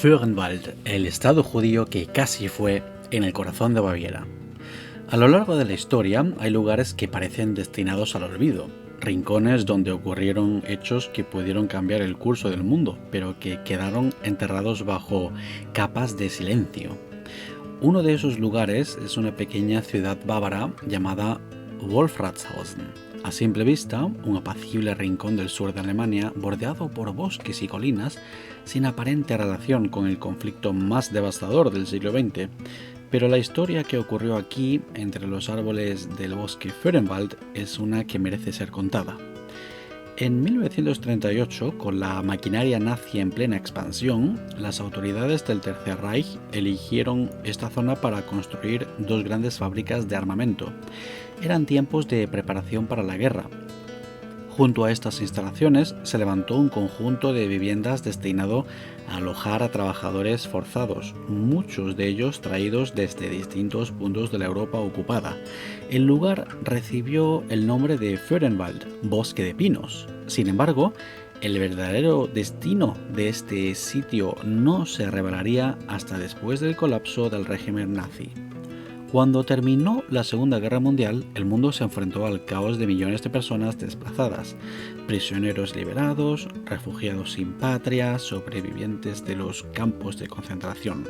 Föhrenwald, el estado judío que casi fue en el corazón de Baviera. A lo largo de la historia hay lugares que parecen destinados al olvido, rincones donde ocurrieron hechos que pudieron cambiar el curso del mundo, pero que quedaron enterrados bajo capas de silencio. Uno de esos lugares es una pequeña ciudad bávara llamada Wolfratshausen. A simple vista, un apacible rincón del sur de Alemania, bordeado por bosques y colinas, sin aparente relación con el conflicto más devastador del siglo XX. Pero la historia que ocurrió aquí, entre los árboles del bosque Föhrenwald, es una que merece ser contada. En 1938, con la maquinaria nazi en plena expansión, las autoridades del Tercer Reich eligieron esta zona para construir dos grandes fábricas de armamento. Eran tiempos de preparación para la guerra. Junto a estas instalaciones se levantó un conjunto de viviendas destinado a alojar a trabajadores forzados, muchos de ellos traídos desde distintos puntos de la Europa ocupada. El lugar recibió el nombre de Föhrenwald, bosque de pinos. Sin embargo, el verdadero destino de este sitio no se revelaría hasta después del colapso del régimen nazi. Cuando terminó la Segunda Guerra Mundial, el mundo se enfrentó al caos de millones de personas desplazadas, prisioneros liberados, refugiados sin patria, sobrevivientes de los campos de concentración.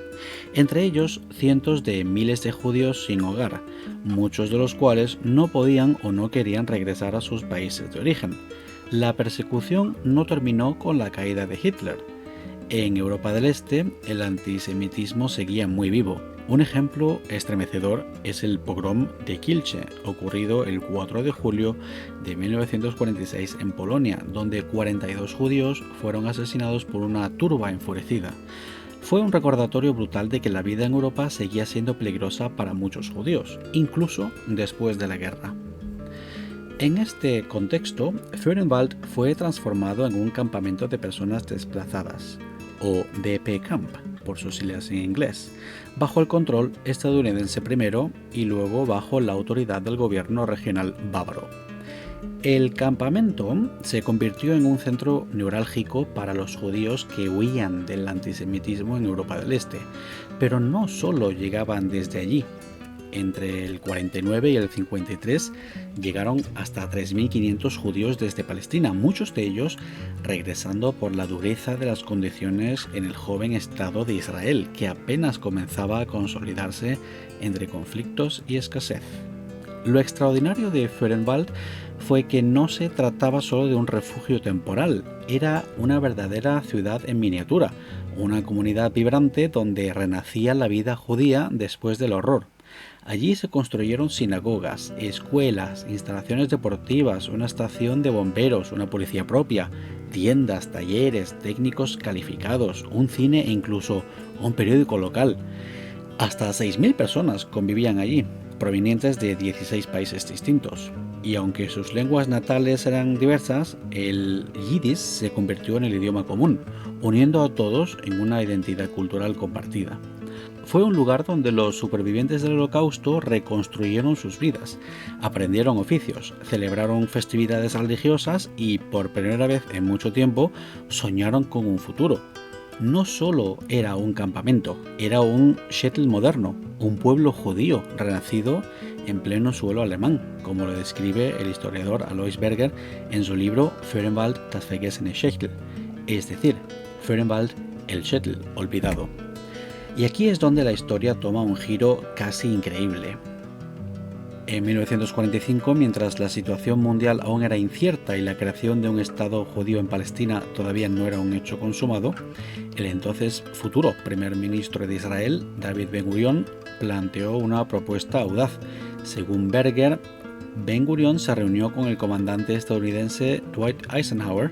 Entre ellos, cientos de miles de judíos sin hogar, muchos de los cuales no podían o no querían regresar a sus países de origen. La persecución no terminó con la caída de Hitler. En Europa del Este, el antisemitismo seguía muy vivo. Un ejemplo estremecedor es el pogrom de Kielce, ocurrido el 4 de julio de 1946 en Polonia, donde 42 judíos fueron asesinados por una turba enfurecida. Fue un recordatorio brutal de que la vida en Europa seguía siendo peligrosa para muchos judíos, incluso después de la guerra. En este contexto, Föhrenwald fue transformado en un campamento de personas desplazadas, o DP Camp, por sus siglas en inglés, bajo el control estadounidense primero y luego bajo la autoridad del gobierno regional bávaro. El campamento se convirtió en un centro neurálgico para los judíos que huían del antisemitismo en Europa del Este, pero no solo llegaban desde allí. Entre el 49 y el 53 llegaron hasta 3.500 judíos desde Palestina, muchos de ellos regresando por la dureza de las condiciones en el joven Estado de Israel, que apenas comenzaba a consolidarse entre conflictos y escasez. Lo extraordinario de Föhrenwald fue que no se trataba solo de un refugio temporal, era una verdadera ciudad en miniatura, una comunidad vibrante donde renacía la vida judía después del horror. Allí se construyeron sinagogas, escuelas, instalaciones deportivas, una estación de bomberos, una policía propia, tiendas, talleres, técnicos calificados, un cine e incluso un periódico local. Hasta 6.000 personas convivían allí, provenientes de 16 países distintos. Y aunque sus lenguas natales eran diversas, el yiddish se convirtió en el idioma común, uniendo a todos en una identidad cultural compartida. Fue un lugar donde los supervivientes del Holocausto reconstruyeron sus vidas, aprendieron oficios, celebraron festividades religiosas y, por primera vez en mucho tiempo, soñaron con un futuro. No solo era un campamento, era un shtetl moderno, un pueblo judío renacido en pleno suelo alemán, como lo describe el historiador Alois Berger en su libro Föhrenwald, das vergessene Shtetl, es decir, Föhrenwald, el shtetl olvidado. Y aquí es donde la historia toma un giro casi increíble. En 1945, mientras la situación mundial aún era incierta y la creación de un Estado judío en Palestina todavía no era un hecho consumado, el entonces futuro primer ministro de Israel, David Ben-Gurión, planteó una propuesta audaz. Según Berger, Ben-Gurión se reunió con el comandante estadounidense Dwight Eisenhower,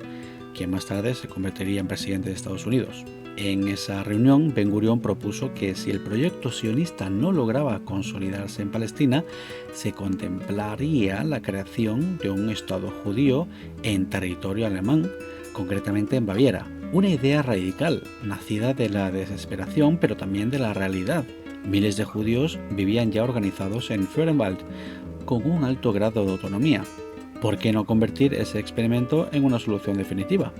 quien más tarde se convertiría en presidente de Estados Unidos. En esa reunión, Ben-Gurión propuso que si el proyecto sionista no lograba consolidarse en Palestina, se contemplaría la creación de un Estado judío en territorio alemán, concretamente en Baviera. Una idea radical, nacida de la desesperación, pero también de la realidad. Miles de judíos vivían ya organizados en Föhrenwald, con un alto grado de autonomía. ¿Por qué no convertir ese experimento en una solución definitiva?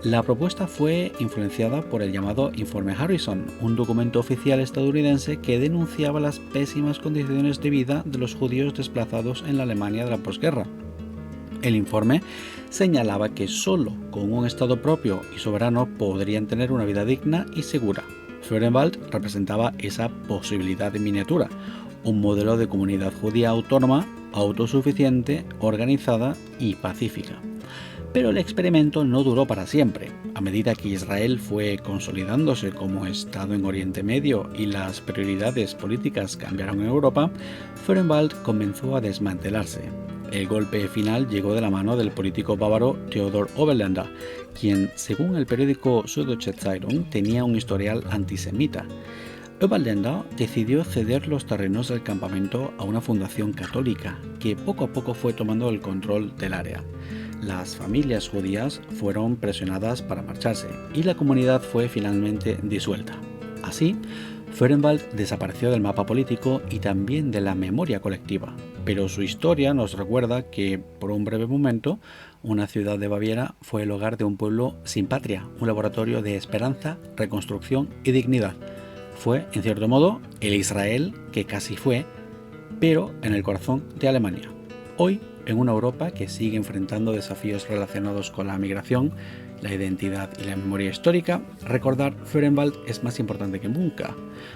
La propuesta fue influenciada por el llamado Informe Harrison, un documento oficial estadounidense que denunciaba las pésimas condiciones de vida de los judíos desplazados en la Alemania de la posguerra. El informe señalaba que solo con un Estado propio y soberano podrían tener una vida digna y segura. Feuerenwald representaba esa posibilidad en miniatura, un modelo de comunidad judía autónoma, autosuficiente, organizada y pacífica. Pero el experimento no duró para siempre. A medida que Israel fue consolidándose como Estado en Oriente Medio y las prioridades políticas cambiaron en Europa, Feuerenwald comenzó a desmantelarse. El golpe final llegó de la mano del político bávaro Theodor Oberländer, quien, según el periódico Süddeutsche Zeitung, tenía un historial antisemita. Oberländer decidió ceder los terrenos del campamento a una fundación católica, que poco a poco fue tomando el control del área. Las familias judías fueron presionadas para marcharse y la comunidad fue finalmente disuelta. Así, Feuerenwald desapareció del mapa político y también de la memoria colectiva, pero su historia nos recuerda que, por un breve momento, una ciudad de Baviera fue el hogar de un pueblo sin patria, un laboratorio de esperanza, reconstrucción y dignidad. Fue, en cierto modo, el Israel que casi fue, pero en el corazón de Alemania. Hoy, en una Europa que sigue enfrentando desafíos relacionados con la migración, la identidad y la memoria histórica, recordar Feuerenwald es más importante que nunca,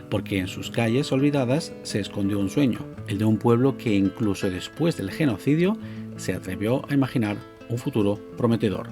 porque en sus calles olvidadas se escondió un sueño, el de un pueblo que incluso después del genocidio se atrevió a imaginar un futuro prometedor.